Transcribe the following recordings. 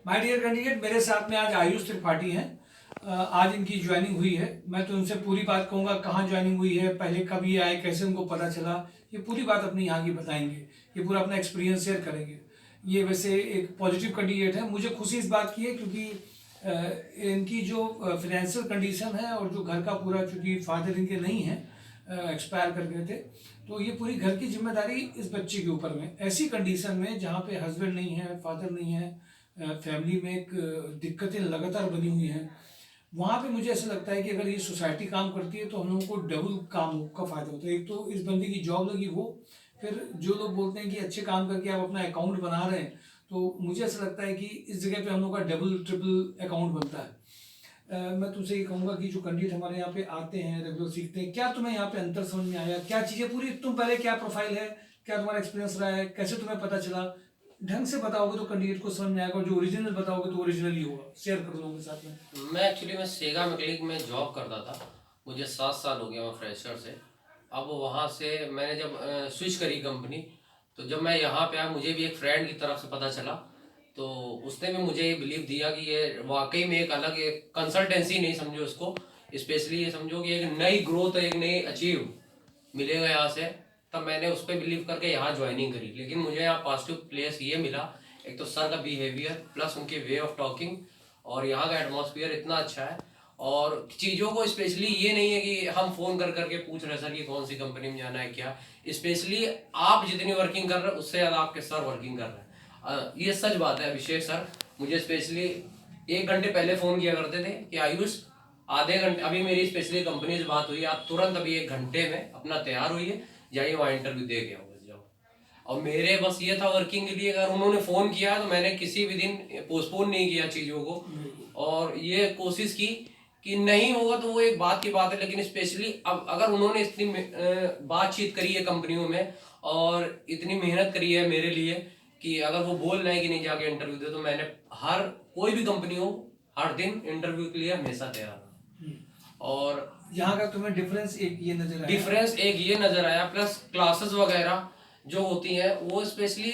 My dear candidate, मेरे साथ में आज आयुष त्रिपाठी हैं। आज इनकी ज्वाइनिंग हुई है। मैं तो उनसे पूरी बात कहूँगा, कहाँ ज्वाइनिंग हुई है, पहले कब ये आए, कैसे उनको पता चला, ये पूरी बात अपनी यहाँ की बताएंगे। ये पूरा अपना एक्सपीरियंस शेयर करेंगे। ये वैसे एक पॉजिटिव कैंडिडेट है। मुझे खुशी इस बात की है क्योंकि इनकी जो फाइनेंशियल कंडीशन है और जो घर का पूरा, चूँकि फादर इनके नहीं हैं, एक्सपायर कर गए थे, तो ये पूरी घर की जिम्मेदारी इस बच्चे के ऊपर में, ऐसी कंडीशन में जहाँ पे हस्बैंड नहीं है, फादर नहीं है, फैमिली में एक दिक्कतें लगातार बनी हुई हैं। वहाँ पे मुझे ऐसा लगता है कि अगर ये सोसाइटी काम करती है तो हम लोगों को डबल काम का फ़ायदा होता है। एक तो इस बंदे की जॉब लगी वो, फिर जो लोग बोलते हैं कि अच्छे काम करके आप अपना अकाउंट बना रहे हैं, तो मुझे ऐसा लगता है कि इस जगह पे हम लोग का डबल ट्रिपल अकाउंट बनता है। मैं तुमसे ये कहूँगा कि जो कैंडिडेट हमारे यहाँ पे आते हैं, रेगुलर सीखते हैं, क्या तुम्हें यहाँ पे अंतर समझ में आया, क्या चीज़ें पूरी, तुम पहले क्या प्रोफाइल है, क्या तुम्हारा एक्सपीरियंस रहा है, कैसे तुम्हें पता चला, ढंग से बताओगे तो कैंडिडेट को समझ में आएगा, और जो ओरिजिनल बताओगे तो ओरिजिनल ही होगा। शेयर कर लोगों के साथ में। मैं सेगा मैकेनिक में जॉब करता था। मुझे 7 साल हो गया, मैं फ्रेशर से। अब वहाँ से मैंने जब स्विच करी कंपनी, तो जब मैं यहाँ पे आया, मुझे भी एक फ्रेंड की तरफ से पता चला, तो उसने भी मुझे ये बिलीव दिया कि ये वाकई में एक अलग, एक कंसल्टेंसी नहीं समझो उसको, स्पेशली ये समझो कि एक नई ग्रोथ, एक नई अचीव मिलेगा यहाँ से। तब मैंने उस पर बिलीव करके यहाँ ज्वाइनिंग करी। लेकिन मुझे यहाँ पॉजिटिव प्लेस ये मिला, एक तो सर का बिहेवियर प्लस उनके वे ऑफ टॉकिंग, और यहाँ का एटमॉस्फेयर इतना अच्छा है। और चीज़ों को स्पेशली ये नहीं है कि हम फ़ोन कर करके पूछ रहे सर कि कौन सी कंपनी में जाना है क्या। स्पेशली आप जितनी वर्किंग कर रहे हैं उससे ज़्यादा आपके सर वर्किंग कर रहे हैं। ये सच बात है। अभिषेक सर मुझे स्पेशली 1 घंटे पहले फ़ोन किया करते थे कि आयुष, आधे घंटे, अभी मेरी स्पेशली कंपनी से बात हुई है, आप तुरंत अभी 1 घंटे में अपना तैयार हुई है, जाइए वहाँ इंटरव्यू दे के आओ, बस जाओ। और मेरे बस ये था वर्किंग के लिए, अगर उन्होंने फ़ोन किया तो मैंने किसी भी दिन पोस्टपोन नहीं किया चीज़ों को, और ये कोशिश की कि नहीं होगा तो वो एक बात की बात है। लेकिन स्पेशली अब अगर उन्होंने इतनी बातचीत करी है कंपनियों में और इतनी मेहनत करी है मेरे लिए, कि अगर वो बोल रहे हैं कि नहीं जाके इंटरव्यू दे, तो मैंने हर, कोई भी कंपनी हो, हर दिन इंटरव्यू के लिए हमेशा तैयार हूँ। और यहाँ का तुम्हें डिफरेंस एक ये नजर आया, प्लस क्लासेस वगैरह जो होती हैं वो स्पेशली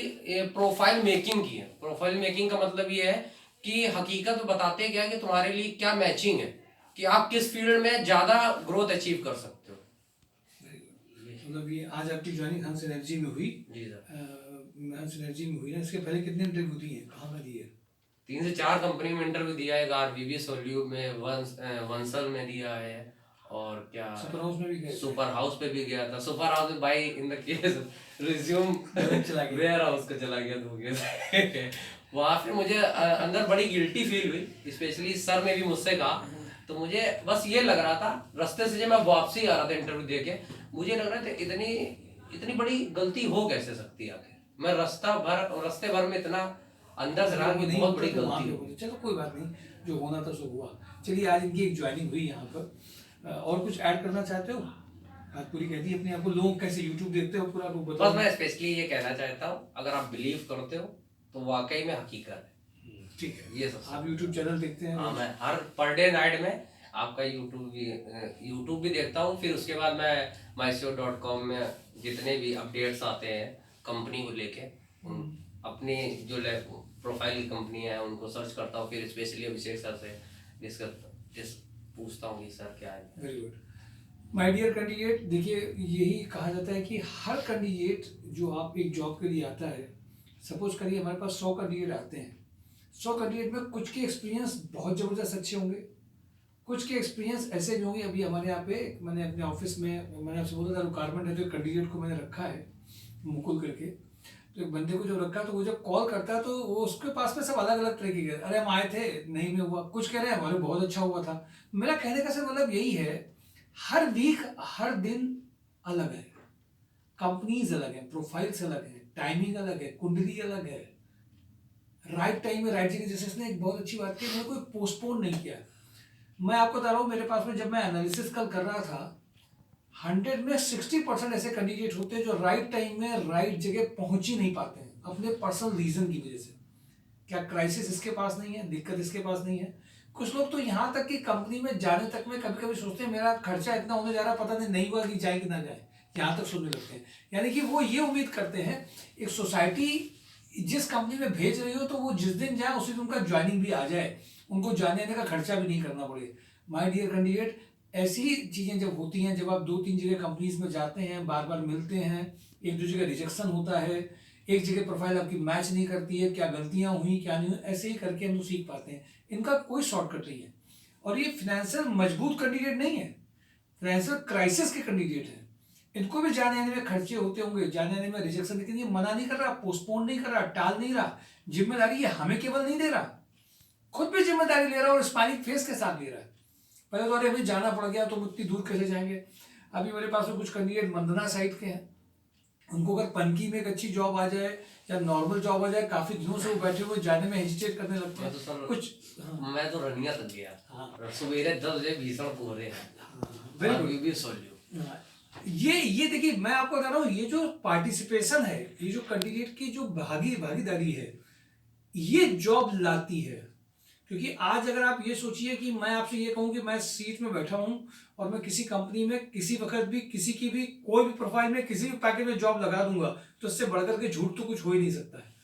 प्रोफाइल मेकिंग की है। प्रोफाइल मेकिंग का मतलब ये है कि हकीकत बताते क्या है कि तुम्हारे लिए क्या मैचिंग है, कि आप किस फील्ड में ज़्यादा ग्रोथ अचीव कर सकते हो। मतलब ये आज आपकी ज्वाइनिंग हंस एनर्जी में हुई। जी सर। हंस एनर्जी में हुई ना, इसके पहले कितने इंटरव्यू दिए, कहाँ का दिए? 3 से 4 कंपनी में इंटरव्यू दिया है। आरबीबी सोल्यू में, वंसल में दिया है, और क्या सुपर हाउस में भी गए? सुपर हाउस पे भी गया था। सुपर हाउस में भाई इन द केस रिज्यूम चला गया, वेयर हाउस का चला गया 2 वहाँ फिर मुझे अंदर बड़ी गिल्टी फील हुई। स्पेशली सर ने भी मुझसे कहा, तो मुझे बस ये लग रहा था रास्ते से, जब मैं वापसी आ रहा था इंटरव्यू दे के, मुझे लग रहा था इतनी इतनी बड़ी गलती हो कैसे सकती है आखिर। मैं रास्ते भर में इतना अंदर से रहा कि बहुत बड़ी गलती हो। चलो कोई बात नहीं, जो होना था सो हुआ। चलिए, आज इनकी एक ज्वाइनिंग हुई यहाँ पर। और कुछ ऐड करना चाहते हो? बात पूरी कह दी अपनी। आपको लोग कैसे यूट्यूब देखते हो पूरा वो बताओ। बस मैं स्पेशली ये कहना चाहता हूँ, अगर आप बिलीव करते हो तो वाकई में हकीकत है। ठीक है, ये सब आप यूट्यूब चैनल देखते हैं? हाँ, मैं हर पर डे नाइट में आपका यूट्यूब भी देखता हूँ। फिर उसके बाद मैं myshow.com में जितने भी अपडेट्स आते हैं कंपनी को लेके, अपनी जो प्रोफाइल की कंपनी है उनको सर्च करता हूँ। फिर स्पेशली अभिषेक सर से डिस्कस पूछता हूँ कि सर क्या है। Very good my dear candidate. देखिए, यही कहा जाता है कि हर कैंडिडेट जो आप एक जॉब के लिए आता है, सपोज करिए हमारे पास 100 कैंडिडेट आते हैं। 100 कैंडिडेट में कुछ के एक्सपीरियंस बहुत ज़बरदस्त अच्छे होंगे, कुछ के एक्सपीरियंस ऐसे भी होंगे। अभी हमारे यहाँ पे मैंने अपने ऑफिस में, मैंने आपसे बोला था, रिक्वायरमेंट है, तो कैंडिडेट को मैंने रखा है मुकुल करके। तो एक बंदे को जो रखा, तो वो जब कॉल करता है तो वो उसके पास में सब अलग अलग तरीके के, अरे हम आए थे, नहीं में हुआ, कुछ कह रहे हैं हमारे बहुत अच्छा हुआ था। मेरा कहने का सिर्फ मतलब यही है, हर वीक हर दिन अलग है, कंपनीज अलग है, प्रोफाइल्स अलग है, टाइमिंग अलग है, कुंडली अलग है। राइट टाइम में राइट जगह, जैसे इसने एक बहुत अच्छी बात की, मैंने कोई पोस्टपोन नहीं किया। मैं आपको बता रहा हूँ, मेरे पास में जब मैं एनालिसिस कल कर रहा था, 100 में 60% ऐसे कैंडिडेट होते हैं जो राइट टाइम में राइट जगह पहुंच ही नहीं पाते हैं, अपने पर्सनल रीजन की वजह से। क्या क्राइसिस इसके पास नहीं है, दिक्कत इसके पास नहीं है? कुछ लोग तो यहाँ तक कि कंपनी में जाने तक में कभी कभी सोचते हैं मेरा खर्चा इतना होने जा रहा, पता नहीं हुआ कि जाए कि ना जाए, यहाँ तक सोचने लगते हैं। यानी कि वो ये उम्मीद करते हैं, एक सोसाइटी जिस कंपनी में भेज रही हो तो वो जिस दिन जाए उसी दिन उनका ज्वाइनिंग भी आ जाए, उनको जाने आने का खर्चा भी नहीं करना पड़े। माय डियर कैंडिडेट, ऐसी चीज़ें जब होती हैं, जब आप 2-3 जगह कंपनीज में जाते हैं, बार बार मिलते हैं, एक दूसरे का रिजेक्शन होता है, एक जगह प्रोफाइल आपकी मैच नहीं करती है, क्या गलतियां हुई क्या नहीं हुई, ऐसे ही करके हम लोग सीख पाते हैं। इनका कोई शॉर्टकट नहीं है। और ये फाइनेंशियल मजबूत कैंडिडेट नहीं है, फाइनेंशियल क्राइसिस के कैंडिडेट हैं। इनको भी जाने आने में खर्चे होते होंगे, जाने आने में रिजेक्शन, लेकिन ये मना नहीं कर रहा, पोस्टपोन नहीं कर रहा, टाल नहीं रहा। जिम्मेदारी ये हमें केवल नहीं दे रहा, खुद भी जिम्मेदारी ले रहा है और स्माइलिंग फेस के साथ ले रहा है। पहले तो अरे अभी जाना पड़ गया तो इतनी दूर कैसे जाएंगे। अभी मेरे पास में कुछ कैंडिडेट मंदना साइड के हैं, उनको अगर पनकी में एक अच्छी जॉब आ जाए या नॉर्मल जॉब आ जाए, काफी दिनों से वो बैठे हुए जाने में हेजिटेट करने लगते हैं। कुछ मैं तो रनिया तक गया। हाँ। सवेरे 10 बजे भीषण कोहरे हैं। बिल्कुल भी सोच लो। ये देखिए, मैं आपको बता रहा हूँ, ये जो पार्टिसिपेशन है, ये जो कैंडिडेट की जो भागीदारी है, ये जॉब लाती है। क्योंकि आज अगर आप ये सोचिए कि मैं आपसे ये कहूँ कि मैं सीट में बैठा हूँ और मैं किसी कंपनी में किसी वक्त भी किसी की भी कोई भी प्रोफाइल में किसी भी पैकेज में जॉब लगा दूंगा, तो इससे बढ़कर के झूठ तो कुछ हो ही नहीं सकता है।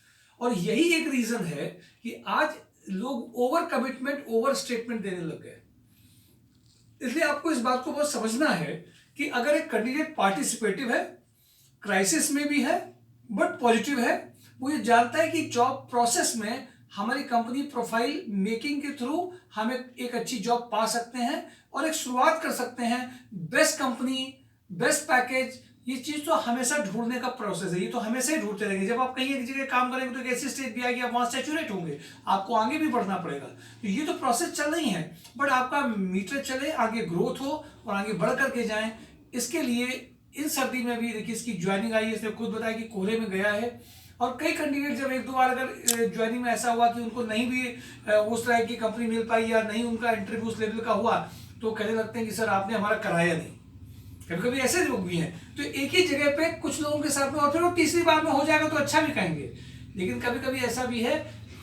और यही एक रीजन है कि आज लोग ओवर कमिटमेंट, ओवर स्टेटमेंट देने लग गए। इसलिए आपको इस बात को बहुत समझना है कि अगर एक कैंडिडेट पार्टिसिपेटिव है, क्राइसिस में भी है, बट पॉजिटिव है, वो ये जानता है कि जॉब प्रोसेस में हमारी कंपनी प्रोफाइल मेकिंग के थ्रू हम एक अच्छी जॉब पा सकते हैं और एक शुरुआत कर सकते हैं। बेस्ट कंपनी, बेस्ट पैकेज, ये चीज तो हमेशा ढूंढने का प्रोसेस है, ये तो हमेशा ही ढूंढते रहेंगे। जब आप कहीं एक जगह काम करेंगे तो एक ऐसी स्टेज भी आएगी, आप वहां सैचुरेट होंगे, आपको आगे भी बढ़ना पड़ेगा। तो ये तो प्रोसेस चल रही है, बट आपका मीटर चले, आगे ग्रोथ हो और आगे बढ़ करके जाएं। इसके लिए इन सर्दी में भी देखिए इसकी ज्वाइनिंग आई है, इसने खुद बताया कि कोहरे में गया है। और कई कैंडिडेट जब एक दो बार अगर ज्वाइनिंग में ऐसा हुआ कि उनको नहीं भी उस तरह की कंपनी मिल पाई या नहीं उनका इंटरव्यू उस लेवल का हुआ, तो कहने लगते हैं कि सर आपने हमारा कराया नहीं। कभी कभी ऐसे लोग भी हैं। तो एक ही जगह पे कुछ लोगों के साथ में, और फिर वो तीसरी बार में हो जाएगा तो अच्छा भी कहेंगे, लेकिन कभी कभी ऐसा भी है।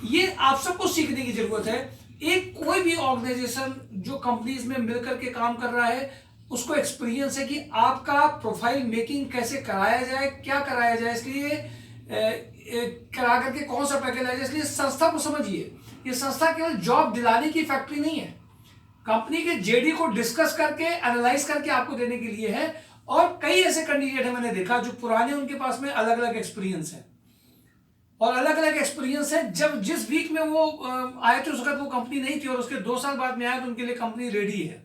ये आप सबको सीखने की जरूरत है। एक कोई भी ऑर्गेनाइजेशन जो कंपनीज में मिलकर के काम कर रहा है, उसको एक्सपीरियंस है कि आपका प्रोफाइल मेकिंग कैसे कराया जाए, क्या कराया जाए, इसलिए करा करके कौन सा पैकेज लाया जाए। इसलिए संस्था को समझिए, ये संस्था केवल जॉब दिलाने की फैक्ट्री नहीं है, कंपनी के जेडी को डिस्कस करके एनालाइज करके आपको देने के लिए है। और कई ऐसे कैंडिडेट है मैंने देखा जो पुराने, उनके पास में अलग अलग एक्सपीरियंस है और अलग अलग एक्सपीरियंस है। जब जिस वीक में वो आए थे उस वक्त वो कंपनी नहीं थी और उसके 2 साल बाद में आया तो उनके लिए कंपनी रेडी है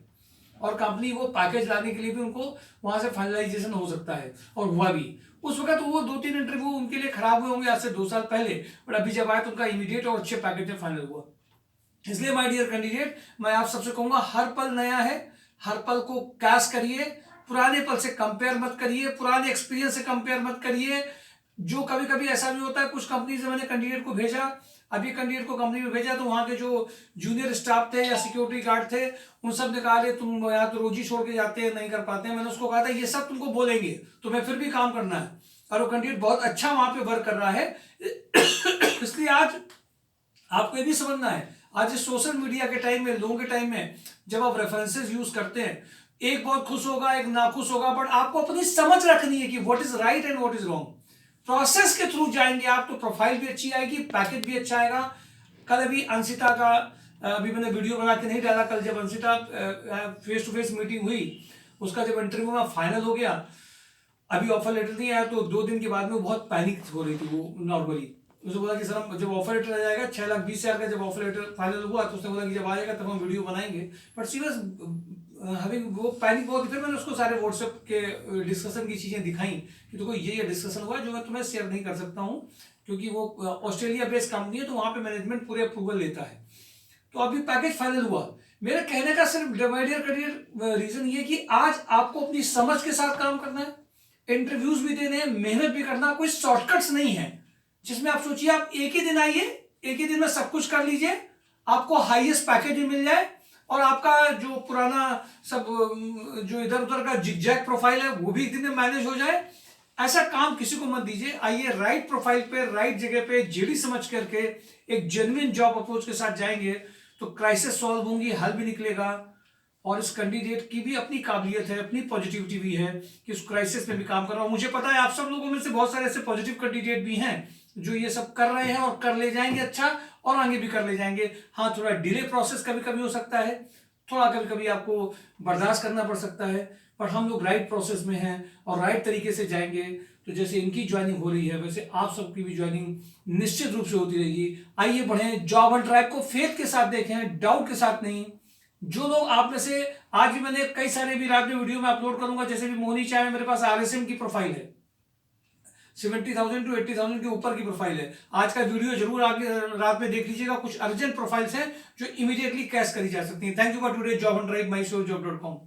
और कंपनी वो पैकेज लाने के लिए भी उनको वहां से फाइनलाइजेशन हो सकता है, और हुआ भी। उस वक्त वो 2-3 इंटरव्यू उनके लिए खराब हुए होंगे आज से 2 साल पहले, बट अभी जब आए तो उनका इमीडिएट और अच्छे पैकेज में फाइनल हुआ। इसलिए माय डियर कैंडिडेट, मैं आप सबसे कहूंगा हर पल नया है, हर पल को कैश करिए, पुराने पल से कंपेयर मत करिए, पुराने एक्सपीरियंस से कंपेयर मत करिए। जो कभी कभी ऐसा भी होता है, कुछ कंपनी से मैंने कैंडिडेट को भेजा, अभी कैंडिडेट को कंपनी में भेजा तो वहां के जो जूनियर स्टाफ थे या सिक्योरिटी गार्ड थे, उन सब ने कहा तुम यहाँ तो रोज ही छोड़ के जाते हैं, नहीं कर पाते हैं। मैंने उसको कहा था ये सब तुमको बोलेंगे, तुम्हें फिर भी काम करना है, और वो कैंडिडेट बहुत अच्छा वहां पे वर्क कर रहा है। इसलिए आज आपको ये भी समझना है, आज इस सोशल मीडिया के टाइम में, लोगों के टाइम में, जब आप रेफरेंसेस यूज करते हैं, एक बहुत खुश होगा, एक नाखुश होगा, बट आपको अपनी समझ रखनी है कि what is right and what is wrong. Process के थ्रू जाएंगे आप तो प्रोफाइल भी अच्छी आएगी, पैकेज भी अच्छा आएगा। कल अभी अंशिता का अभी मैंने वीडियो बना के नहीं डाला, कल जब Anshita face to face meeting हुई, उसका जब इंटरव्यू में फाइनल हो गया, अभी ऑफर लेटर नहीं आया, तो 2 दिन के बाद में बहुत पैनिक हो रही थी वो नॉर्मली। उसने बोला कि सर जब ऑफर लेटर आ जाएगा 6,20,000 का, जब ऑफर लेटर फाइनल हुआ तो उसने बोला कि जब आ जाएगा तब हम वीडियो बनाएंगे। बट सीरियस हमें वो पैनिक बहुत। फिर मैंने उसको सारे व्हाट्सएप के डिस्कशन की चीज़ें दिखाई कि देखो ये डिस्कशन हुआ जो मैं तुम्हें शेयर नहीं कर सकता हूँ, क्योंकि वो ऑस्ट्रेलिया बेस्ड कंपनी है, तो वहाँ पे मैनेजमेंट पूरे अप्रूवल लेता है। तो अभी पैकेज फाइनल हुआ। मेरे कहने का सिर्फ रीजन ये कि आज आपको अपनी समझ के साथ काम करना है, इंटरव्यूज भी देने हैं, मेहनत भी करना, कोई शॉर्टकट्स नहीं है जिसमें आप सोचिए आप एक ही दिन आइए, एक ही दिन में सब कुछ कर लीजिए, आपको हाईएस्ट पैकेज भी मिल जाए और आपका जो पुराना सब जो इधर उधर का जिगजैग प्रोफाइल है वो भी एक दिन में मैनेज हो जाए। ऐसा काम किसी को मत दीजिए। आइए राइट प्रोफाइल पे, राइट जगह पे, जेडी समझ करके एक जेन्युइन जॉब अप्रोच के साथ जाएंगे तो क्राइसिस सॉल्व होंगी, हल भी निकलेगा। और इस कैंडिडेट की भी अपनी काबिलियत है, अपनी पॉजिटिविटी भी है कि उस क्राइसिस में भी काम कर रहा हूं। मुझे पता है आप सब लोगों में से बहुत सारे ऐसे पॉजिटिव कैंडिडेट भी हैं जो ये सब कर रहे हैं और कर ले जाएंगे अच्छा, और आगे भी कर ले जाएंगे। हाँ, थोड़ा डिले प्रोसेस कभी कभी हो सकता है, थोड़ा कभी कभी आपको बर्दाश्त करना पड़ सकता है, पर हम लोग राइट प्रोसेस में हैं और राइट तरीके से जाएंगे। तो जैसे इनकी ज्वाइनिंग हो रही है, वैसे आप सबकी भी ज्वाइनिंग निश्चित रूप से होती रहेगी। आइए बढ़ें, जॉब ऑन ट्रैक को फेथ के साथ देखें, डाउट के साथ नहीं। जो लोग आप में से, आज भी मैंने कई सारे भी रात में वीडियो में अपलोड करूंगा, जैसे भी मोहनी चाय में मेरे पास आरएसएम की प्रोफाइल है, 70,000 टू 80,000 के ऊपर की प्रोफाइल है। आज का वीडियो जरूर आगे रात में देख लीजिएगा, कुछ अर्जेंट प्रोफाइल्स हैं जो इमीडिएटली कैश करी जा सकती हैं। Thank you for today job on drive, my show जॉब.com।